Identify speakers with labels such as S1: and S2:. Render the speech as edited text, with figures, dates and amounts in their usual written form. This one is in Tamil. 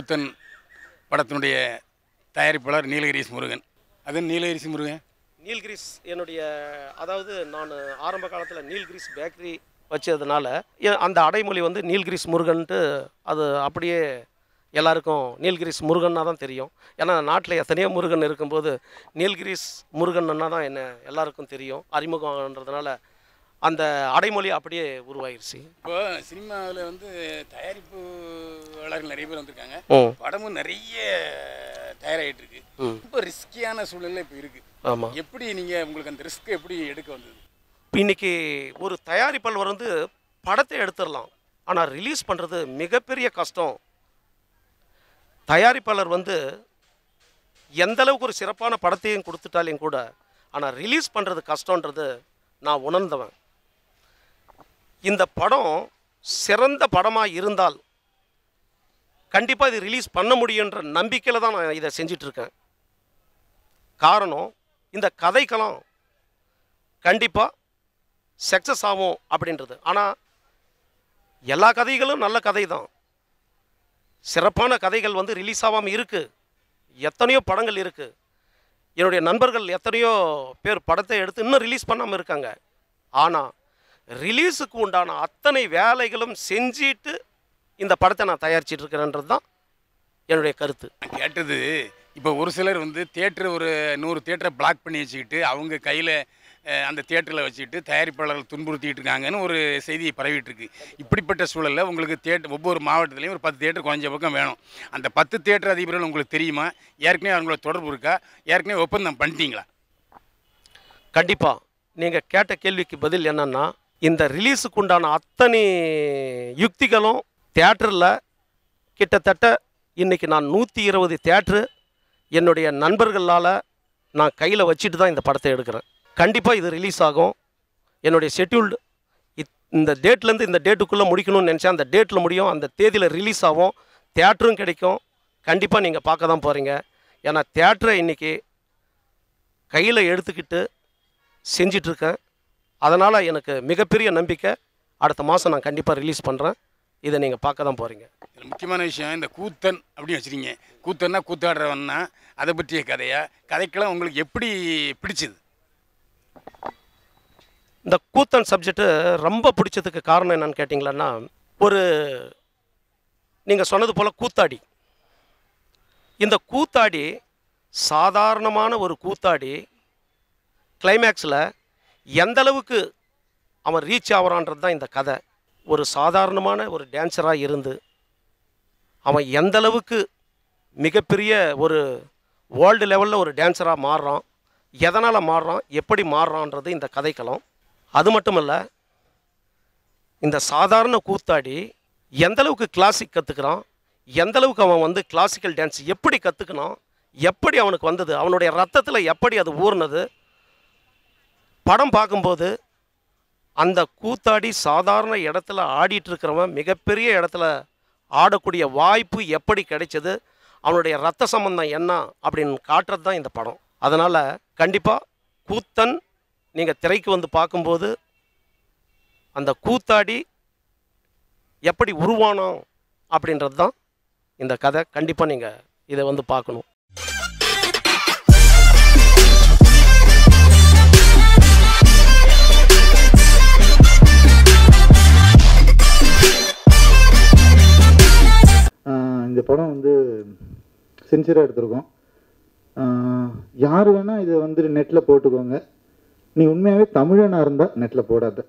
S1: கூத்தன் படத்தினுடைய தயாரிப்பாளர் நீலகிரிஸ் முருகன். அது நீலகிரிஸ் முருகன்
S2: நீல்கிரிஸ் என்னுடைய அதாவது நான் ஆரம்ப காலத்தில் நீல்கிரிஸ் பேக்கரி வச்சதுனால அந்த அடைமொழி வந்து நீல்கிரிஸ் முருகன்ட்டு அது அப்படியே எல்லாருக்கும் நீல்கிரிஸ் முருகன்னா தான் தெரியும். ஏன்னா நாட்டில் எத்தனையோ முருகன் இருக்கும்போது நீல்கிரிஸ் முருகன்னா தான் என்ன எல்லாருக்கும் தெரியும், அறிமுகம்ன்றதுனால அந்த அடைமொழி அப்படியே உருவாயிருச்சு.
S1: இப்போ சினிமாவில் வந்து தயாரிப்பாளர்கள் நிறைய பேர் வந்திருக்காங்க, படமும் நிறைய தயாராகிட்டு இருக்கு. இப்போ ரிஸ்கியான சூழ்நிலை இப்போ இருக்கு.
S2: ஆமாம்.
S1: எப்படி நீங்கள் உங்களுக்கு அந்த ரிஸ்க் எப்படி எடுக்க வந்தது?
S2: இன்னைக்கு ஒரு தயாரிப்பாளர் வந்து படத்தை எடுத்துடலாம், ஆனால் ரிலீஸ் பண்ணுறது மிகப்பெரிய கஷ்டம். தயாரிப்பாளர் வந்து எந்த அளவுக்கு ஒரு சிறப்பான படத்தையும் கொடுத்துட்டாலையும் கூட, ஆனால் ரிலீஸ் பண்ணுறது கஷ்டன்றது நான் உணர்ந்தவன். இந்த படம் சிறந்த படமாக இருந்தால் கண்டிப்பாக இது ரிலீஸ் பண்ண முடியுன்ற நம்பிக்கையில் தான் நான் இதை செஞ்சிட்ருக்கேன். காரணம், இந்த கதைக்களம் கண்டிப்பாக சக்ஸஸ் ஆகும் அப்படின்றது. ஆனால் எல்லா கதைகளும் நல்ல கதை தான், சிறப்பான கதைகள் வந்து ரிலீஸ் ஆகாமல் இருக்குது. எத்தனையோ படங்கள் இருக்குது. என்னுடைய நண்பர்கள் எத்தனையோ பேர் படத்தை எடுத்து இன்னும் ரிலீஸ் பண்ணாமல் இருக்காங்க. ஆனால் ரிலீஸுக்கு உண்டான அத்தனை வேலைகளும் செஞ்சிட்டு இந்த படத்தை நான் தயாரிச்சிட்டு இருக்கிறேன்றது தான் என்னுடைய கருத்து.
S1: நான் கேட்டது, இப்போ ஒரு சிலர் வந்து தியேட்டர் ஒரு 100 தியேட்டரை பிளாக் பண்ணி வச்சுக்கிட்டு அவங்க கையில் அந்த தியேட்டரில் வச்சுக்கிட்டு தயாரிப்பாளர்கள் துன்புறுத்திட்டு இருக்காங்கன்னு ஒரு செய்தியை பரவிட்டு இருக்கு. இப்படிப்பட்ட சூழலில் உங்களுக்கு தியேட்டர் ஒவ்வொரு மாவட்டத்துலேயும் ஒரு 10 தியேட்டர் குறைஞ்ச பக்கம் வேணும். அந்த 10 தியேட்டர் அதிபர்கள் உங்களுக்கு தெரியுமா? ஏற்கனவே அவங்களோட தொடர்பு இருக்கா? ஏற்கனவே ஒப்பந்தம் பண்ணிட்டீங்களா?
S2: கண்டிப்பாக. நீங்கள் கேட்ட கேள்விக்கு பதில் என்னென்னா, இந்த ரிலீஸுக்கு உண்டான அத்தனை யுக்திகளும் தியேட்டரில் கிட்டத்தட்ட இன்றைக்கி நான் 120 தியேட்ரு என்னுடைய நண்பர்களால் நான் கையில் வச்சுட்டு தான் இந்த படத்தை எடுக்கிறேன். கண்டிப்பாக இது ரிலீஸ் ஆகும். என்னுடைய ஷெட்யூல்டு இந்த டேட்லேருந்து இந்த டேட்டுக்குள்ளே முடிக்கணும்னு நினச்சேன், அந்த டேட்டில் முடியும், அந்த தேதியில் ரிலீஸ் ஆகும், தியேட்டரும் கிடைக்கும். கண்டிப்பாக நீங்கள் பார்க்க தான் போகிறீங்க. ஏன்னா தியேட்டரை இன்றைக்கி கையில் எடுத்துக்கிட்டு செஞ்சிட்ருக்கேன். அதனால் எனக்கு மிகப்பெரிய நம்பிக்கை, அடுத்த மாதம் நான் கண்டிப்பாக ரிலீஸ் பண்ணுறேன். இதை நீங்கள் பார்க்க தான் போகிறீங்க.
S1: இதில் முக்கியமான விஷயம், இந்த கூத்தன் அப்படின்னு வச்சுருங்க. கூத்தன்னா கூத்தாடுறவன்னா அதை பற்றிய கதையா? கதைக்கெல்லாம் உங்களுக்கு எப்படி பிடிச்சிது?
S2: இந்த கூத்தன் சப்ஜெக்ட்டு ரொம்ப பிடிச்சதுக்கு காரணம் என்னன்னு கேட்டிங்களன்னா, ஒரு நீங்கள் சொன்னது போல் கூத்தாடி, இந்த கூத்தாடி சாதாரணமான ஒரு கூத்தாடி கிளைமேக்ஸில் எந்த அளவுக்கு அவன் ரீச் ஆகிறான்றது தான் இந்த கதை. ஒரு சாதாரணமான ஒரு டான்ஸராக இருந்து அவன் எந்த அளவுக்கு மிகப்பெரிய ஒரு வேர்ல்டு லெவலில் ஒரு டான்ஸராக மாறுறான், எதனால் மாறுறான், எப்படி மாறுறான்றது இந்த கதைக்களம். அது மட்டும் இல்லை, இந்த சாதாரண கூத்தாடி எந்தளவுக்கு கிளாசிக் கற்றுக்கிறான், எந்தளவுக்கு அவன் வந்து கிளாசிக்கல் டான்ஸ் எப்படி கற்றுக்கணும், எப்படி அவனுக்கு வந்தது, அவனுடைய ரத்தத்தில் எப்படி அது ஊர்னது. படம் பார்க்கும்போது அந்த கூத்தாடி சாதாரண இடத்துல ஆடிட்டுருக்கிறவன் மிகப்பெரிய இடத்துல ஆடக்கூடிய வாய்ப்பு எப்படி கிடைச்சது, அவனுடைய ரத்த சம்பந்தம் என்ன அப்படின்னு காட்டுறது தான் இந்த படம். அதனால் கண்டிப்பாக கூத்தன் நீங்கள் திரைக்கு வந்து பார்க்கும்போது அந்த கூத்தாடி எப்படி உருவானோம் அப்படின்றது தான் இந்த கதை. கண்டிப்பாக நீங்கள் இதை வந்து பார்க்கணும்.
S3: இந்த படம் வந்து சின்சியராக எடுத்திருக்கோம். யார் வேணால் இதை வந்து நெட்டில் போட்டுக்கோங்க. நீ உண்மையாகவே தமிழனாக இருந்தால் நெட்டில் போடாத.